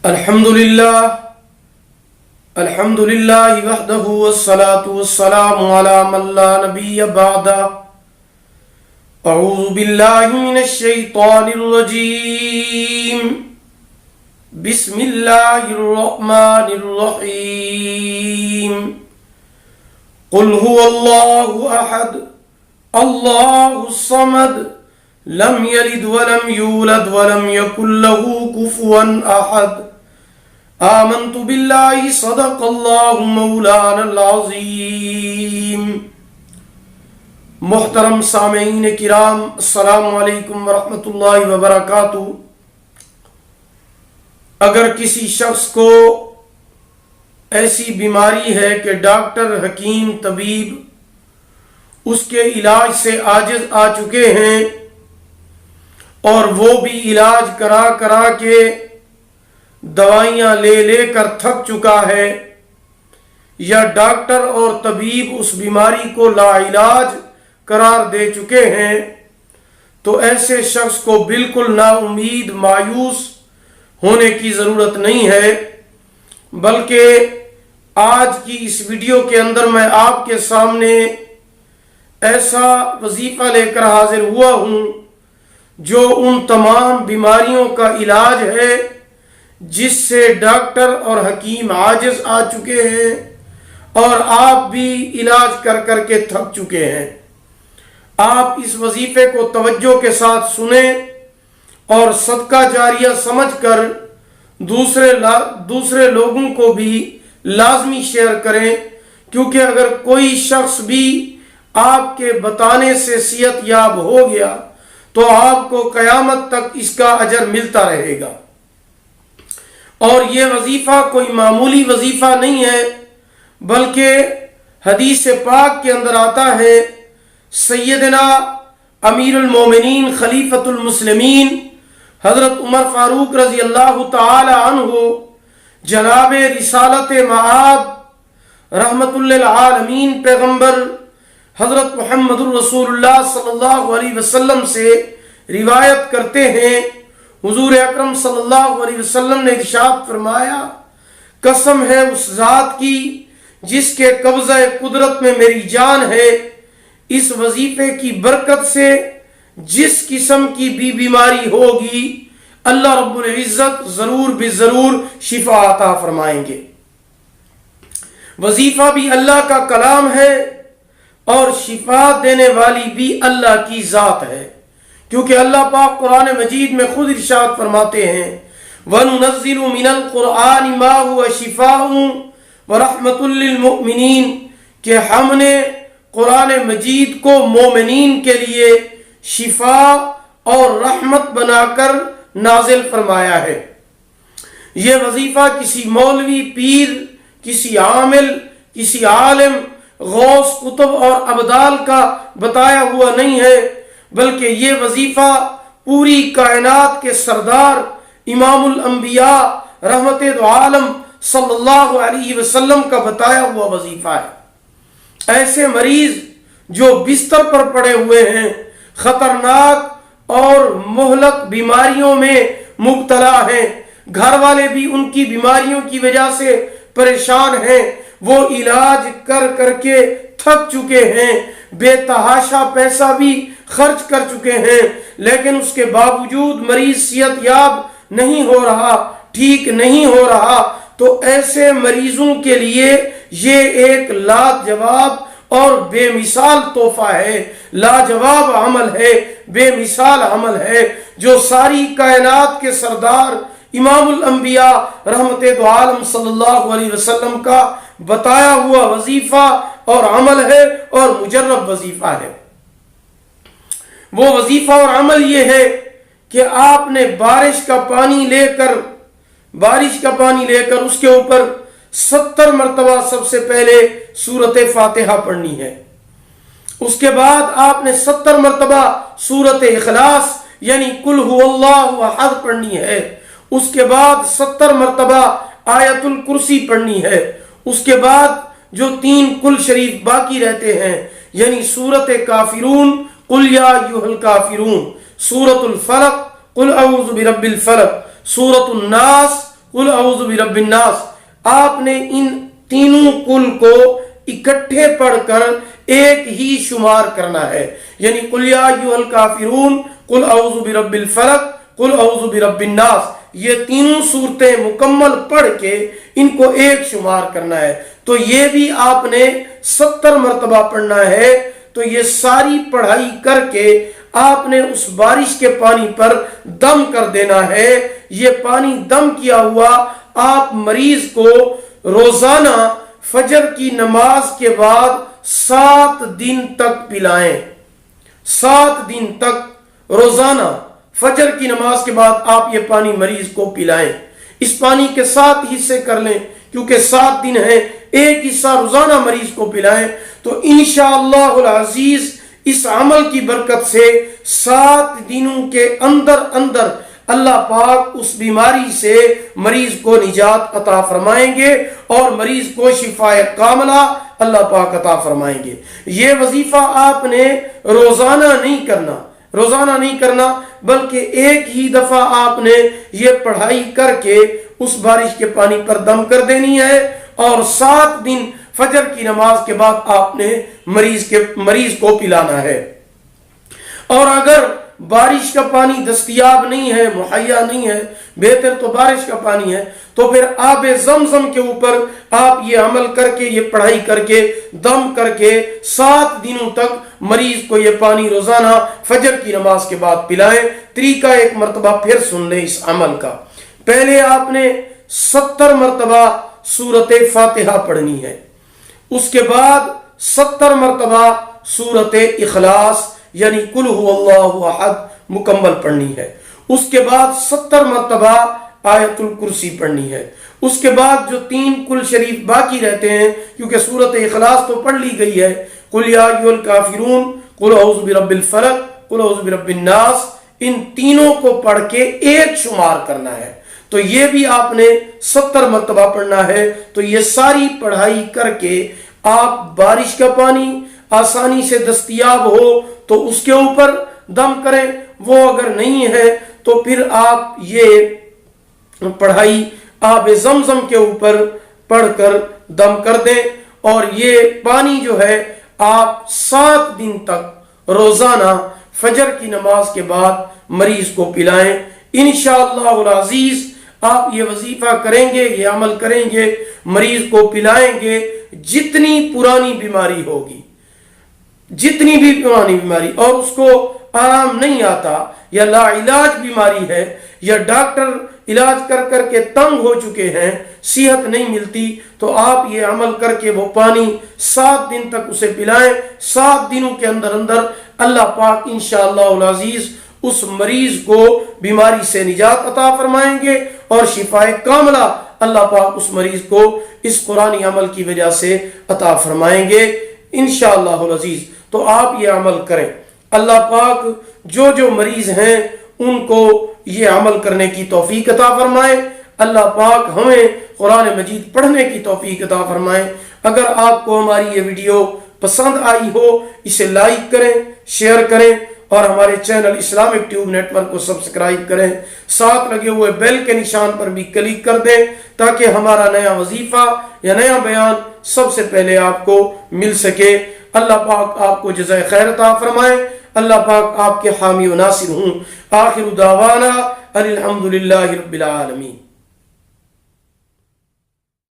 الحمد للہ وحدہ والصلاة والسلام علی من لا نبی بعدہ. اعوذ باللہ من الشیطان الرجیم. بسم اللہ الرحمن الرحیم. قل هو اللہ احد اللہ الصمد لم یلد ولم یولد ولم یکن له کفوا احد. آمنت باللہ صدق اللہ مولانا العظیم. محترم سامعین کرام، السلام علیکم ورحمۃ اللہ وبرکاتہ. اگر کسی شخص کو ایسی بیماری ہے کہ ڈاکٹر، حکیم، طبیب اس کے علاج سے عاجز آ چکے ہیں اور وہ بھی علاج کرا کرا کے دوائیاں لے لے کر تھک چکا ہے، یا ڈاکٹر اور طبیب اس بیماری کو لا علاج قرار دے چکے ہیں، تو ایسے شخص کو بالکل نا امید، مایوس ہونے کی ضرورت نہیں ہے، بلکہ آج کی اس ویڈیو کے اندر میں آپ کے سامنے ایسا وظیفہ لے کر حاضر ہوا ہوں جو ان تمام بیماریوں کا علاج ہے جس سے ڈاکٹر اور حکیم عاجز آ چکے ہیں اور آپ بھی علاج کر کر کے تھک چکے ہیں. آپ اس وظیفے کو توجہ کے ساتھ سنیں اور صدقہ جاریہ سمجھ کر دوسرے لوگوں کو بھی لازمی شیئر کریں، کیونکہ اگر کوئی شخص بھی آپ کے بتانے سے صحت یاب ہو گیا تو آپ کو قیامت تک اس کا اجر ملتا رہے گا. اور یہ وظیفہ کوئی معمولی وظیفہ نہیں ہے، بلکہ حدیث پاک کے اندر آتا ہے، سیدنا امیر المومنین خلیفۃ المسلمین حضرت عمر فاروق رضی اللہ تعالی عنہ جناب رسالت معاد رحمت للعالمین پیغمبر حضرت محمد الرسول اللہ صلی اللہ علیہ وسلم سے روایت کرتے ہیں، حضور اکرم صلی اللہ علیہ وسلم نے ارشاد فرمایا، قسم ہے اس ذات کی جس کے قبضہ قدرت میں میری جان ہے، اس وظیفے کی برکت سے جس قسم کی بھی بیماری ہوگی اللہ رب العزت ضرور بضرور شفا عطا فرمائیں گے. وظیفہ بھی اللہ کا کلام ہے اور شفا دینے والی بھی اللہ کی ذات ہے، کیونکہ اللہ پاک قرآن مجید میں خود ارشاد فرماتے ہیں، وَنُنَزِّلُ مِنَ الْقُرْآنِ مَا هُوَ شِفَاءٌ وَرَحْمَةٌ لِّلْمُؤْمِنِينَ کہ ہم نے قرآن مجید کو مومنین کے لیے شفا اور رحمت بنا کر نازل فرمایا ہے. یہ وظیفہ کسی مولوی، پیر، کسی عامل، کسی عالم، غوث، قطب اور ابدال کا بتایا ہوا نہیں ہے، بلکہ یہ وظیفہ پوری کائنات کے سردار امام الانبیاء رحمت دو عالم صلی اللہ علیہ وسلم کا بتایا ہوا وظیفہ ہے. ایسے مریض جو بستر پر پڑے ہوئے ہیں، خطرناک اور مہلک بیماریوں میں مبتلا ہیں، گھر والے بھی ان کی بیماریوں کی وجہ سے پریشان ہیں، وہ علاج کر کر کے تھک چکے ہیں، بے تحاشا پیسہ بھی خرچ کر چکے ہیں، لیکن اس کے باوجود مریض صحت یاب نہیں ہو رہا، ٹھیک نہیں ہو رہا، تو ایسے مریضوں کے لیے یہ ایک لاجواب اور بے مثال تحفہ ہے، لاجواب عمل ہے، بے مثال عمل ہے، جو ساری کائنات کے سردار امام الانبیاء رحمت دو عالم صلی اللہ علیہ وسلم کا بتایا ہوا وظیفہ اور عمل ہے اور مجرب وظیفہ ہے. وہ وظیفہ اور عمل یہ ہے کہ آپ نے بارش کا پانی لے کر اس کے اوپر 70 مرتبہ سب سے پہلے سورۃ فاتحہ پڑھنی ہے. اس کے بعد آپ نے 70 مرتبہ سورۃ اخلاص یعنی قل هو اللہ احد پڑھنی ہے. اس کے بعد 70 مرتبہ آیت الکرسی پڑھنی ہے. اس کے بعد جو 3 کل شریف باقی رہتے ہیں یعنی سورۃ کافرون قل یا ایھا الکافرون، سورۃ الفلق قل اعوذ برب الفلق، سورۃ الناس कुल औज़ु बिरब्बिन नास, आपने इन तीनों कुल को इकट्ठे पढ़कर एक ही शुमार करना है। यानी कुल या अय्युहल काफिरून, कुल औज़ु बिरब्बिल फलक, कुल औज़ु बिरब्बिन नास, ये तीनों सूरतें मुकम्मल पढ़ के इनको एक शुमार करना है। तो ये भी आपने 70 मरतबा पढ़ना है। तो ये सारी पढ़ाई करके आपने उस बारिश के पानी पर दम कर देना है। ये पानी दम किया हुआ आप मरीज को रोजाना फजर की नमाज के बाद 7 दिन तक पिलाएं। 7 दिन तक रोजाना फजर की नमाज के बाद आप ये पानी मरीज को पिलाएं। इस पानी के 7 हिस्से कर लें, क्योंकि 7 दिन है, एक हिस्सा रोजाना मरीज को पिलाएं। तो इंशाअल्लाहुल अजीज इस अमल की बरकत से 7 दिनों के अंदर अंदर अल्लाह पाक उस बीमारी से मरीज को निजात अता फरमाएंगे और मरीज को शिफाए कामला अल्लाह पाक अता फरमाएंगे। ये वजीफा आपने रोजाना नहीं करना, बल्कि एक ही दफा आपने ये पढ़ाई करके उस बारिश के पानी पर दम कर देनी है और 7 दिन फजर की नमाज के बाद आपने मरीज को पिलाना है। और अगर बारिश का पानी दस्तयाब नहीं है, मुहैया नहीं है, बेहतर तो बारिश का पानी है, तो फिर आब ज़मज़म के ऊपर आप ये अमल करके, ये पढ़ाई करके, दम करके 7 दिनों तक मरीज को ये पानी रोजाना फजर की नमाज के बाद पिलाएं। तरीका एक मरतबा फिर सुन ले इस अमल का। पहले आपने 70 मरतबा सूरत फातिहा पढ़नी है, उसके बाद 70 मरतबा सूरत इखलास यानी कुल हुवल्लाहु अहद मुकम्मल पढ़नी है। उसके बाद 70 मरतबा आयतुल कुर्सी पढ़नी है। उसके बाद जो 3 कुल शरीफ बाकी रहते हैं, क्योंकि सूरत इखलास तो पढ़ ली गई है, कुल या अय्युहल काफिरून, कुल औज़ु बिरब्बिल फलक, कुल औज़ु बिरब्बिन नास, इन तीनों को पढ़ के एक शुमार करना है। तो ये भी आपने 70 मरतबा पढ़ना है। तो ये सारी पढ़ाई करके आप बारिश का पानी आसानी से दस्तयाब हो तो उसके ऊपर दम करें, वो अगर नहीं है तो फिर आप ये पढ़ाई आब ज़मज़म के ऊपर पढ़कर दम कर दें। और ये पानी जो है आप 7 दिन तक रोजाना फजर की नमाज के बाद मरीज को पिलाएं। इंशाअल्लाहुल अज़ीज आप ये वजीफा करेंगे, ये अमल करेंगे, मरीज को पिलाएंगे, जितनी पुरानी बीमारी होगी, जितनी भी पुरानी बीमारी और उसको आराम नहीं आता या लाइलाज बीमारी है या डॉक्टर इलाज कर करके तंग हो चुके हैं, सेहत नहीं मिलती, तो आप ये अमल करके वो पानी 7 दिन तक उसे पिलाएं। 7 दिनों के अंदर अंदर अल्लाह पाक इंशाअल्लाहुल अज़ीज उस मरीज को बीमारी से निजात अता फरमाएंगे और शिफाए कामला अल्लाह पाक उस मरीज को इस कुरानी अमल की वजह से अता फरमाएंगे इंशाअल्लाहुल अज़ीज। तो आप ये अमल करें। अल्लाह पाक जो जो मरीज हैं उनको ये अमल करने की तौफीक अता फरमाए। अल्लाह पाक हमें कुरान मजीद पढ़ने की तौफीक अता फरमाए। अगर आपको हमारी ये वीडियो पसंद आई हो, इसे लाइक करें, शेयर करें और हमारे चैनल इस्लामिक ट्यूब नेटवर्क को सब्सक्राइब करें। साथ लगे हुए बेल के निशान पर भी क्लिक कर दें ताकि हमारा नया वजीफा या नया बयान सबसे पहले आपको मिल सके। अल्लाह पाक आपको जज़ाए खैर अता फरमाए। अल्लाह पाक आपके हामी व नासिर हूँ। आखिर दावाना अनिल हम्दुलिल्लाहि रब्बिल आलमीन।